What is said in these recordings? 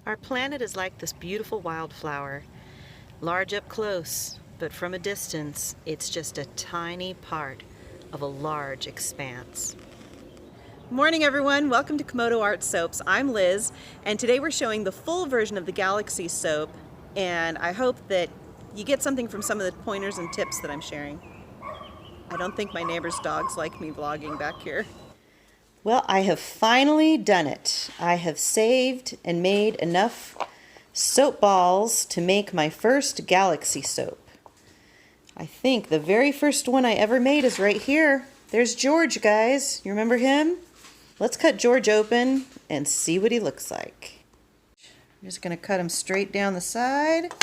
Our planet is like this beautiful wildflower, large up close, but from a distance, it's just a tiny part of a large expanse. Morning everyone, welcome to Komodo Art Soaps. I'm Liz, and today we're showing the full version of the Galaxy soap, and I hope that you get something from some of the pointers and tips that I'm sharing. I don't think my neighbor's dogs like me vlogging back here. Well, I have finally done it. I have saved and made enough soap balls to make my first Galaxy soap. I think the very first one I ever made is right here. There's George, guys. You remember him? Let's cut George open and see what he looks like. I'm just going to cut him straight down the side.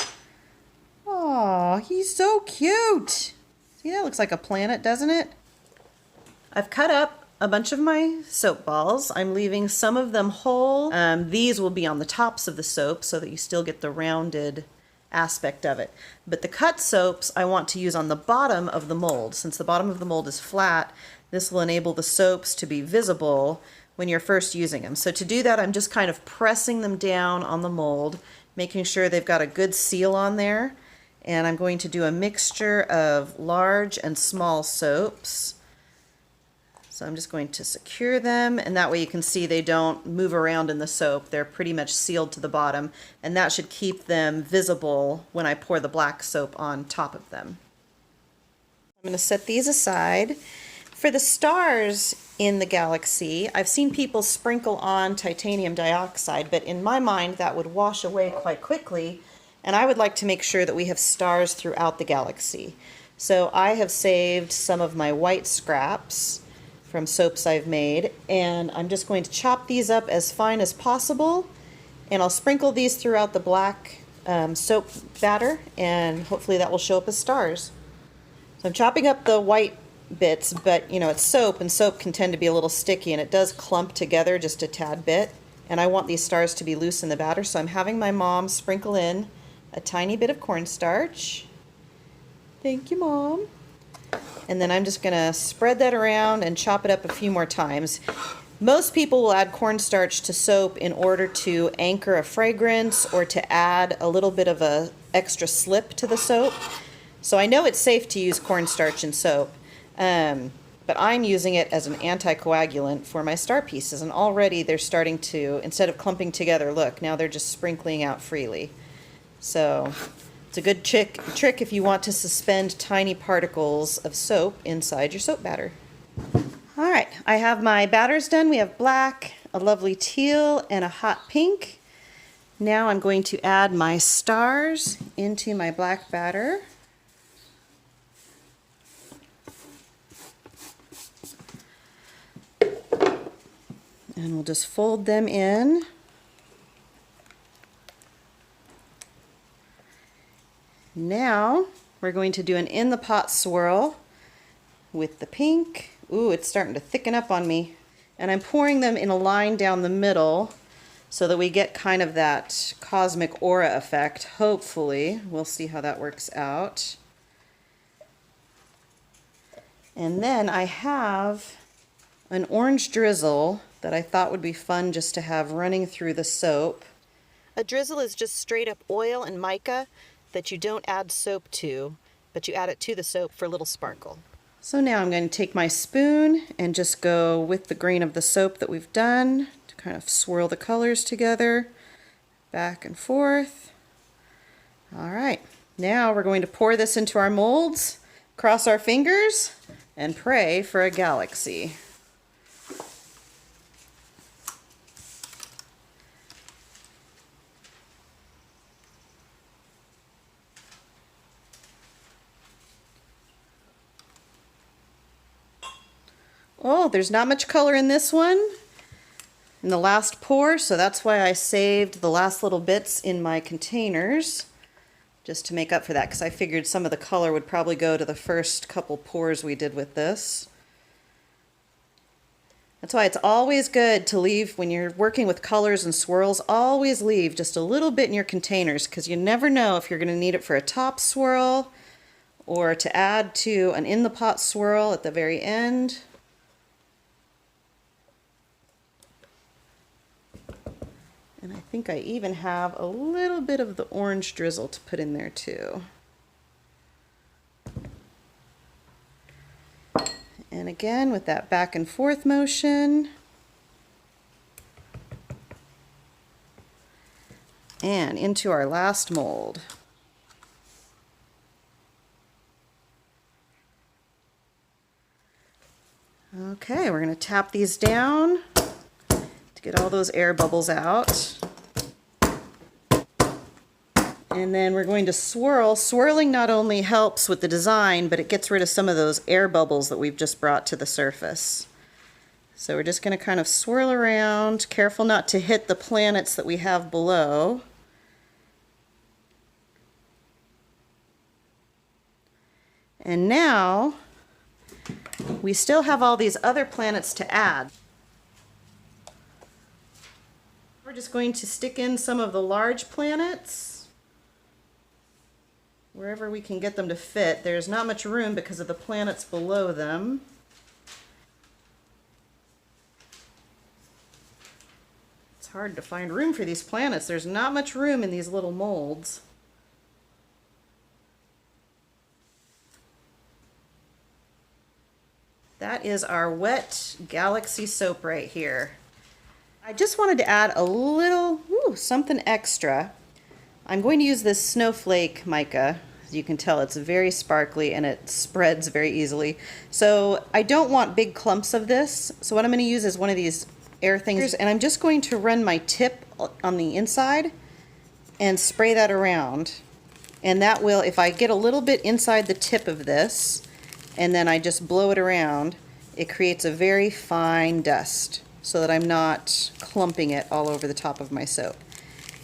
Aw, he's so cute. See, that looks like a planet, doesn't it? I've cut up a bunch of my soap balls. I'm leaving some of them whole. These will be on the tops of the soap so that you still get the rounded aspect of it. But the cut soaps I want to use on the bottom of the mold. Since the bottom of the mold is flat, this will enable the soaps to be visible when you're first using them. So to do that, I'm just kind of pressing them down on the mold, making sure they've got a good seal on there. And I'm going to do a mixture of large and small soaps. So I'm just going to secure them, and that way you can see they don't move around in the soap. They're pretty much sealed to the bottom, and that should keep them visible when I pour the black soap on top of them. I'm going to set these aside. For the stars in the Galaxy, I've seen people sprinkle on titanium dioxide, but in my mind that would wash away quite quickly, and I would like to make sure that we have stars throughout the Galaxy. So I have saved some of my white scraps from soaps I've made, and I'm just going to chop these up as fine as possible, and I'll sprinkle these throughout the black soap batter, and hopefully that will show up as stars. So I'm chopping up the white bits, but you know, it's soap, and soap can tend to be a little sticky, and it does clump together just a tad bit, and I want these stars to be loose in the batter, so I'm having my mom sprinkle in a tiny bit of cornstarch. Thank you, Mom. And then I'm just going to spread that around and chop it up a few more times. Most people will add cornstarch to soap in order to anchor a fragrance or to add a little bit of a extra slip to the soap. So I know it's safe to use cornstarch in soap, but I'm using it as an anticoagulant for my star pieces. And already they're starting to, instead of clumping together, look, now they're just sprinkling out freely. So it's a good trick if you want to suspend tiny particles of soap inside your soap batter. All right, I have my batters done. We have black, a lovely teal, and a hot pink. Now I'm going to add my stars into my black batter. And we'll just fold them in. Now we're going to do an in the pot swirl with the pink. Ooh, it's starting to thicken up on me. And I'm pouring them in a line down the middle so that we get kind of that cosmic aura effect, hopefully. We'll see how that works out. And then I have an orange drizzle that I thought would be fun just to have running through the soap. A drizzle is just straight up oil and mica that you don't add soap to, but you add it to the soap for a little sparkle. So now I'm going to take my spoon and just go with the grain of the soap that we've done to kind of swirl the colors together, back and forth. All right, now we're going to pour this into our molds, cross our fingers, and pray for a galaxy. Oh, there's not much color in this one, in the last pour, so that's why I saved the last little bits in my containers, just to make up for that, because I figured some of the color would probably go to the first couple pours we did with this. That's why it's always good to leave, when you're working with colors and swirls, always leave just a little bit in your containers, because you never know if you're going to need it for a top swirl or to add to an in the pot swirl at the very end. And I think I even have a little bit of the orange drizzle to put in there too. And again, with that back and forth motion. And into our last mold. Okay, we're going to tap these down to get all those air bubbles out. And then we're going to swirl. Swirling not only helps with the design, but it gets rid of some of those air bubbles that we've just brought to the surface. So we're just going to kind of swirl around, careful not to hit the planets that we have below. And now we still have all these other planets to add. We're just going to stick in some of the large planets wherever we can get them to fit. There's not much room because of the planets below them. It's hard to find room for these planets. There's not much room in these little molds. That is our wet galaxy soap right here. I just wanted to add a little, something extra. I'm going to use this snowflake mica. As you can tell, it's very sparkly and it spreads very easily. So I don't want big clumps of this. So what I'm going to use is one of these air things, and I'm just going to run my tip on the inside and spray that around. And that will, if I get a little bit inside the tip of this, and then I just blow it around, it creates a very fine dust so that I'm not clumping it all over the top of my soap.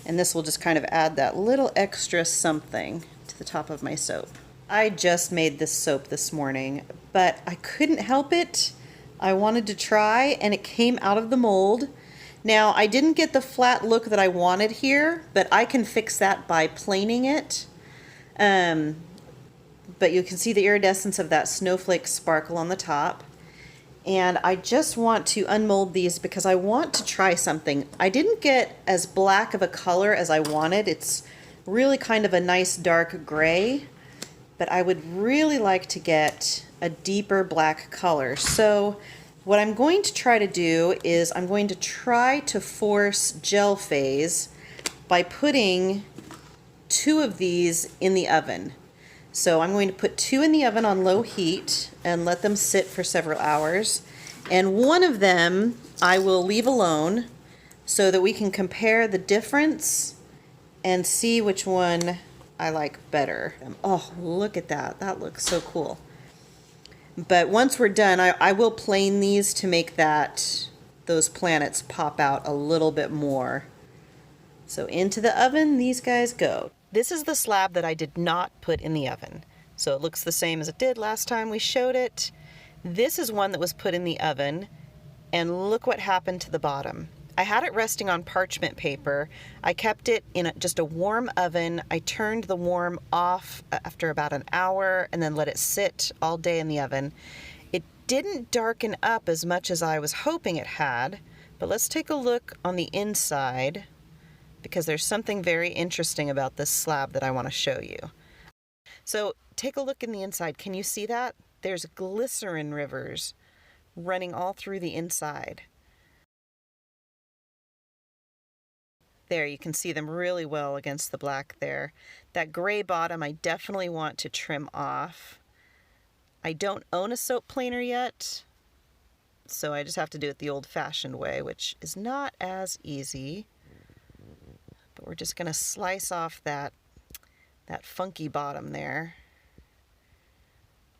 And this will just kind of add that little extra something to the top of my soap. I just made this soap this morning, but I couldn't help it. I wanted to try, and it came out of the mold. Now, I didn't get the flat look that I wanted here, but I can fix that by planing it. But you can see the iridescence of that snowflake sparkle on the top. And I just want to unmold these because I want to try something. I didn't get as black of a color as I wanted. It's really kind of a nice dark gray, but I would really like to get a deeper black color. So what I'm going to try to do is I'm going to try to force gel phase by putting 2 of these in the oven. So I'm going to put 2 in the oven on low heat and let them sit for several hours. And one of them I will leave alone so that we can compare the difference and see which one I like better. Oh, look at that. That looks so cool. But once we're done, I will plane these to make those planets pop out a little bit more. So into the oven these guys go. This is the slab that I did not put in the oven. So it looks the same as it did last time we showed it. This is one that was put in the oven, and look what happened to the bottom. I had it resting on parchment paper. I kept it in just a warm oven. I turned the warm off after about an hour and then let it sit all day in the oven. It didn't darken up as much as I was hoping it had, but let's take a look on the inside, because there's something very interesting about this slab that I want to show you. So take a look in the inside. Can you see that? There's glycerin rivers running all through the inside. There, you can see them really well against the black there. That gray bottom I definitely want to trim off. I don't own a soap planer yet, so I just have to do it the old-fashioned way, which is not as easy. But we're just going to slice off that funky bottom there.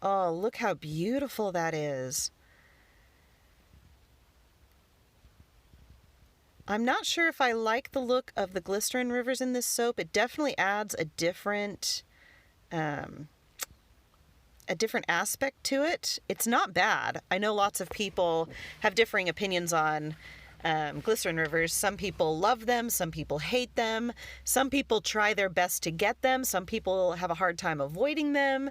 Oh, look how beautiful that is. I'm not sure if I like the look of the glycerin rivers in this soap. It definitely adds a different aspect to it. It's not bad. I know lots of people have differing opinions on glycerin rivers. Some people love them, some people hate them, some people try their best to get them, some people have a hard time avoiding them.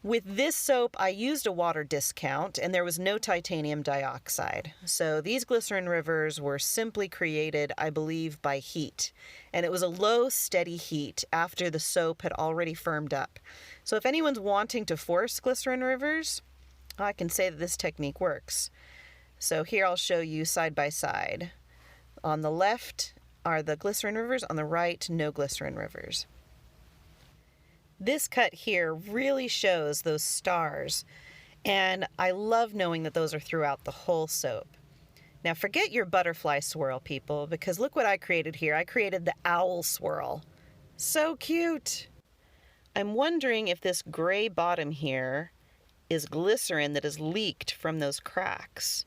With this soap, I used a water discount, and there was no titanium dioxide. So these glycerin rivers were simply created, I believe, by heat. And it was a low, steady heat after the soap had already firmed up. So if anyone's wanting to force glycerin rivers, I can say that this technique works. So here I'll show you side by side. On the left are the glycerin rivers, on the right, no glycerin rivers. This cut here really shows those stars, and I love knowing that those are throughout the whole soap. Now forget your butterfly swirl, people, because look what I created here. I created the owl swirl. So cute! I'm wondering if this gray bottom here is glycerin that is leaked from those cracks.